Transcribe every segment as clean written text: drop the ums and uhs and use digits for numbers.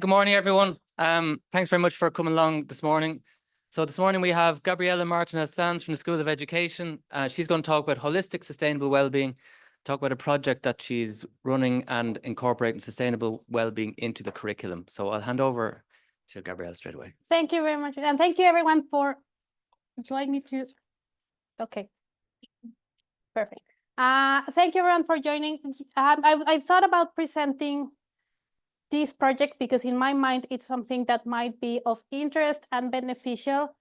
Good morning, everyone. Thanks very much for coming along this morning. So this morning we have Gabriela Martinez Sainz from the School of Education. She's going to talk about holistic sustainable well-being, talk about a project that she's running and incorporating sustainable well-being into the curriculum. So I'll hand over to Gabriela straight away. Thank you very much. And thank you everyone for joining me to. Okay, perfect. Thank you everyone for joining. I thought about presenting this project because in my mind, it's something that might be of interest and beneficial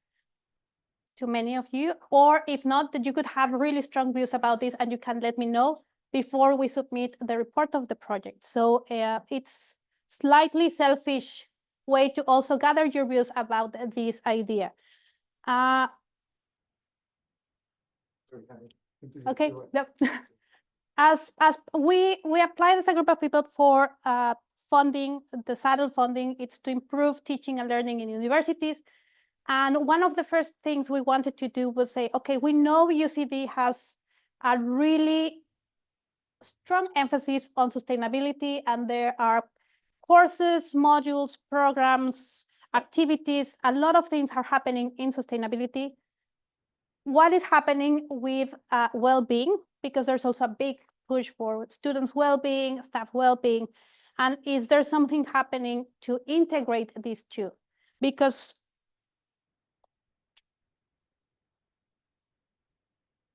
to many of you, or if not, that you could have really strong views about this and you can let me know before we submit the report of the project. So it's slightly selfish way to also gather your views about this idea. Okay. Yep. As we applied as a group of people for funding, the SATLE funding, it's to improve teaching and learning in universities. And one of the first things we wanted to do was say, okay, we know UCD has a really strong emphasis on sustainability, and there are courses, modules, programs, activities, a lot of things are happening in sustainability. What is happening with well-being? Because there's also a big push for students' well-being, staff well-being. And is there something happening to integrate these two? Because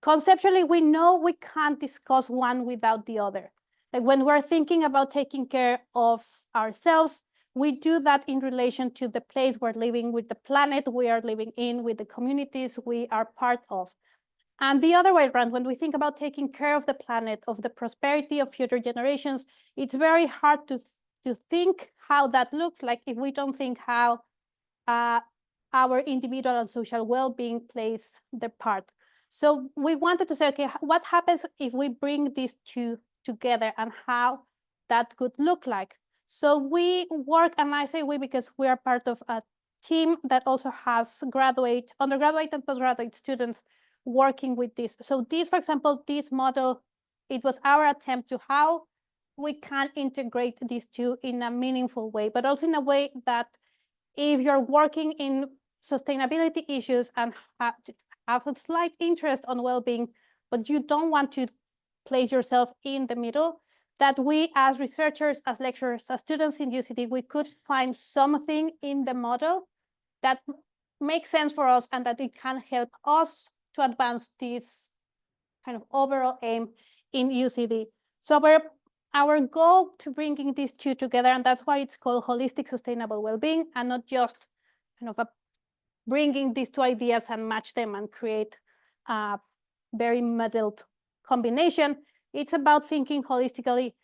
conceptually, we know we can't discuss one without the other. Like when we're thinking about taking care of ourselves, we do that in relation to the place we're living, with the planet we are living in, with the communities we are part of. And the other way around, when we think about taking care of the planet, of the prosperity of future generations, it's very hard to think how that looks like if we don't think how our individual and social well-being plays their part. So we wanted to say, okay, what happens if we bring these two together and how that could look like? So we work, and I say we because we are part of a team that also has undergraduate and postgraduate students working with this. So this, for example, this model, it was our attempt to how we can integrate these two in a meaningful way, but also in a way that if you're working in sustainability issues and have a slight interest on well-being, but you don't want to place yourself in the middle, that we as researchers, as lecturers, as students in UCD, we could find something in the model that makes sense for us and that it can help us to advance this kind of overall aim in UCD. So our goal to bringing these two together, and that's why it's called holistic sustainable well-being, and not just kind of bringing these two ideas and match them and create a very muddled combination. It's about thinking holistically,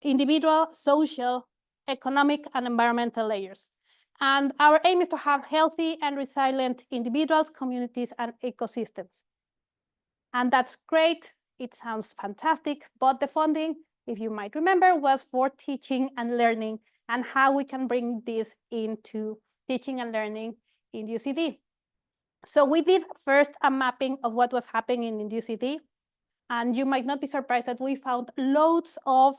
individual, social, economic, and environmental layers. And our aim is to have healthy and resilient individuals, communities, and ecosystems. And that's great. It sounds fantastic, but the funding, if you might remember, was for teaching and learning and how we can bring this into teaching and learning in UCD. So we did first a mapping of what was happening in UCD. And you might not be surprised that we found loads of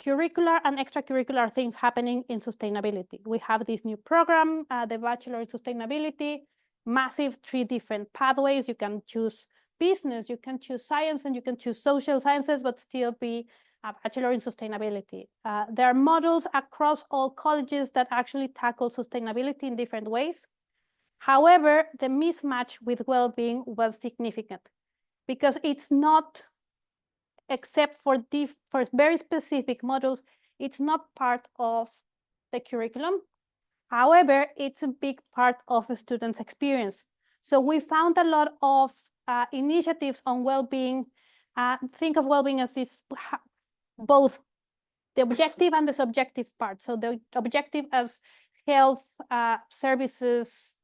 curricular and extracurricular things happening in sustainability. We have this new program, the Bachelor in Sustainability, massive 3 different pathways. You can choose business, you can choose science, and you can choose social sciences, but still be a Bachelor in Sustainability. There are models across all colleges that actually tackle sustainability in different ways. However, the mismatch with well-being was significant because it's not, except for very specific modules, it's not part of the curriculum. However, it's a big part of a student's experience. So we found a lot of initiatives on well-being. Think of well-being as this, both the objective and the subjective part. So the objective as health, services,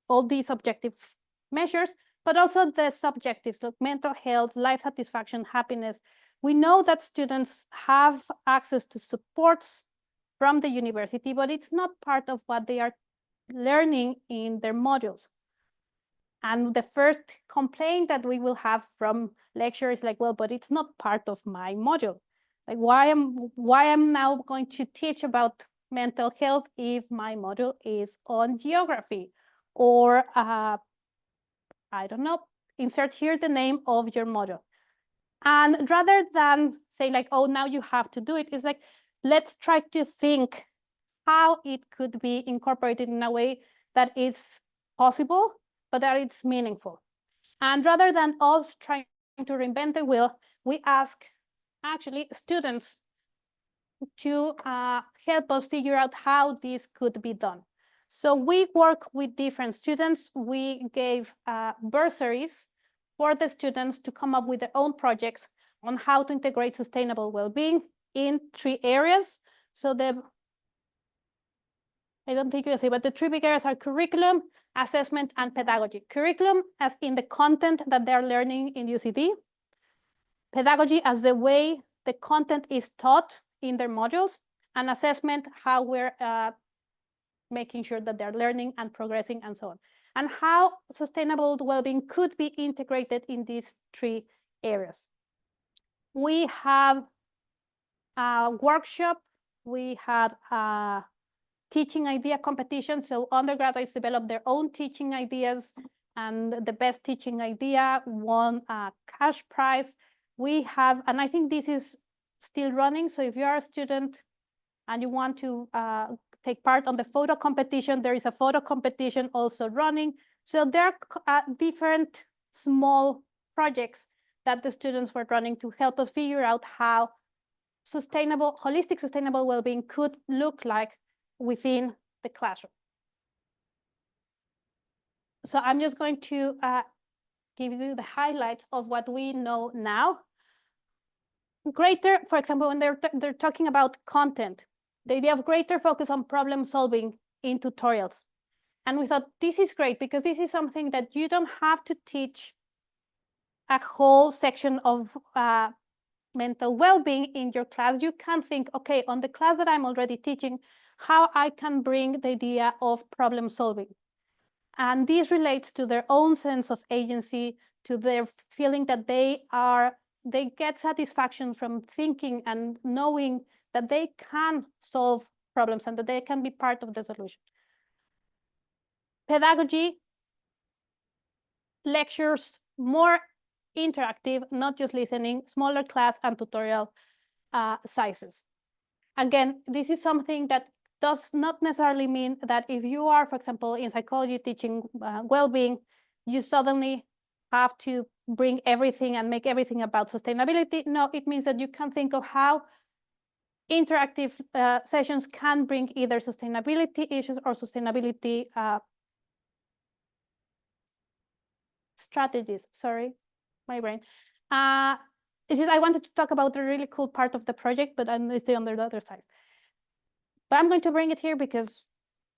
all these objective measures, but also the subjectives, like mental health, life satisfaction, happiness. We know that students have access to supports from the university, but it's not part of what they are learning in their modules. And the first complaint that we will have from lecturers like, well, but it's not part of my module. Like why I'm now going to teach about mental health if my module is on geography, or I don't know, insert here the name of your module. And rather than say like, oh, now you have to do it, it's like, let's try to think how it could be incorporated in a way that is possible, but that it's meaningful. And rather than us trying to reinvent the wheel, we ask actually students to help us figure out how this could be done. So we work with different students. We gave bursaries for the students to come up with their own projects on how to integrate sustainable well-being in 3 areas. So I don't think you can say, but the 3 big areas are curriculum, assessment, and pedagogy. Curriculum as in the content that they're learning in UCD. Pedagogy as the way the content is taught in their modules, and assessment, how we're making sure that they're learning and progressing and so on. And how sustainable well-being could be integrated in these 3 areas. We have a workshop, we had a teaching idea competition. So undergraduates developed their own teaching ideas, and the best teaching idea won a cash prize. We have, and I think this is still running. So if you are a student and you want to take part on the photo competition, there is a photo competition also running. So there are different small projects that the students were running to help us figure out how holistic sustainable well-being could look like within the classroom. So I'm just going to give you the highlights of what we know now. For example, when they're talking about content, the idea of greater focus on problem solving in tutorials. And we thought this is great because this is something that you don't have to teach a whole section of mental well-being in your class. You can think, okay, on the class that I'm already teaching, how I can bring the idea of problem solving. And this relates to their own sense of agency, to their feeling that they get satisfaction from thinking and knowing that they can solve problems and that they can be part of the solution. Pedagogy, lectures, more interactive, not just listening, smaller class and tutorial sizes. Again, this is something that does not necessarily mean that if you are, for example, in psychology teaching well-being, you suddenly have to bring everything and make everything about sustainability. No, it means that you can think of how interactive sessions can bring either sustainability issues or sustainability strategies. Sorry, my brain. It's just I wanted to talk about the really cool part of the project, but I'm still on the other side. But I'm going to bring it here because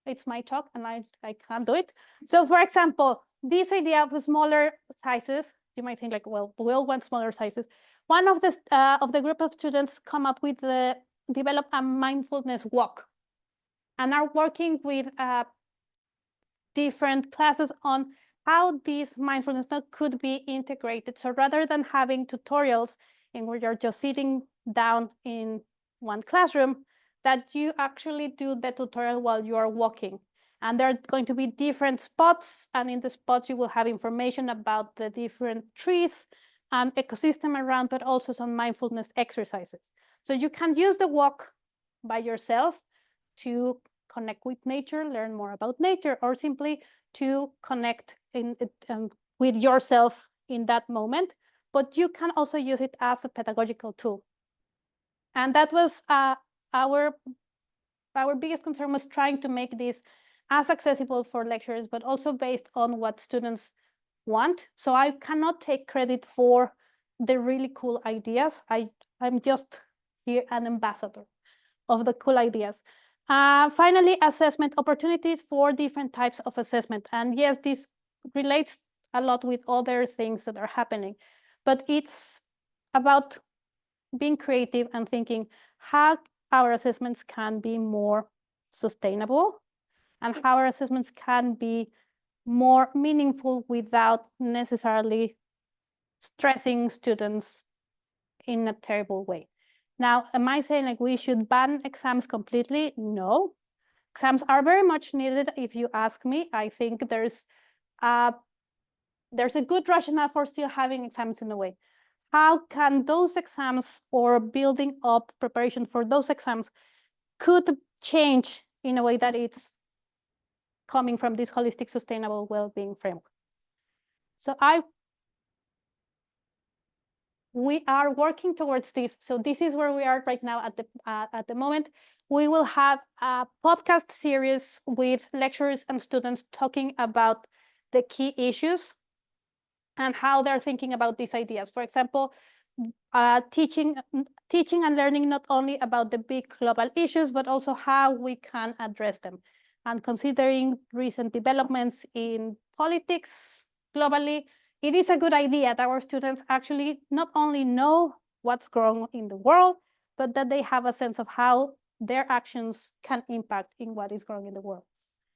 it's my talk and I can't do it. So for example, this idea of smaller sizes, you might think like, well, we all want smaller sizes. One of the group of students come up with develop a mindfulness walk and are working with different classes on how this mindfulness could be integrated. So rather than having tutorials in where you're just sitting down in one classroom, that you actually do the tutorial while you are walking. And there are going to be different spots, and in the spots you will have information about the different trees and ecosystem around, but also some mindfulness exercises. So you can use the walk by yourself to connect with nature, learn more about nature, or simply to connect with yourself in that moment. But you can also use it as a pedagogical tool. And that was our biggest concern, was trying to make this as accessible for lecturers, but also based on what students want. So I cannot take credit for the really cool ideas. I'm just here an ambassador of the cool ideas. Finally, assessment opportunities for different types of assessment. And yes, this relates a lot with other things that are happening, but it's about being creative and thinking how our assessments can be more sustainable and how our assessments can be more meaningful without necessarily stressing students in a terrible way. Now, am I saying like we should ban exams completely? No. Exams are very much needed if you ask me. I think there's a good rationale for still having exams in a way. How can those exams or building up preparation for those exams could change in a way that it's coming from this holistic, sustainable well-being framework? So we are working towards this. So this is where we are right now at the moment. We will have a podcast series with lecturers and students talking about the key issues and how they're thinking about these ideas. For example, teaching and learning not only about the big global issues, but also how we can address them. And considering recent developments in politics globally, it is a good idea that our students actually not only know what's going on in the world, but that they have a sense of how their actions can impact in what is going on in the world.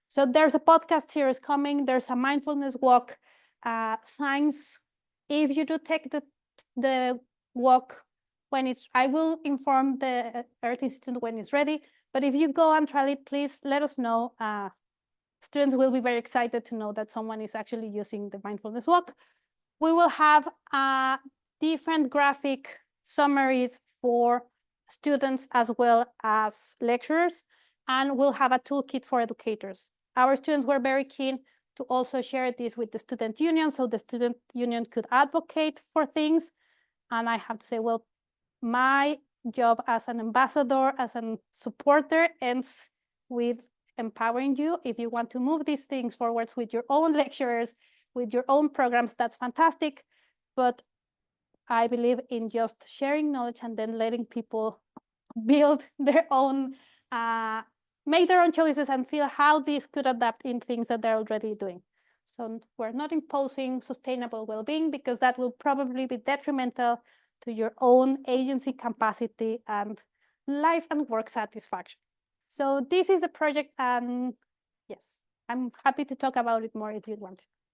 So there's a podcast series coming. There's a mindfulness walk. Science, if you do take the walk when it's, I will inform the Earth Institute when it's ready, but if you go and try it, please let us know. Students will be very excited to know that someone is actually using the mindfulness walk. We will have different graphic summaries for students as well as lecturers, and we'll have a toolkit for educators. Our students were very keen to also share this with the student union, so the student union could advocate for things. And I have to say, well, my job as an ambassador, as a supporter, ends with empowering you. If you want to move these things forwards with your own lecturers, with your own programs, that's fantastic. But I believe in just sharing knowledge and then letting people build their own, make their own choices and feel how this could adapt in things that they're already doing. So we're not imposing sustainable well-being because that will probably be detrimental to your own agency capacity and life and work satisfaction. So this is a project, and yes, I'm happy to talk about it more if you want.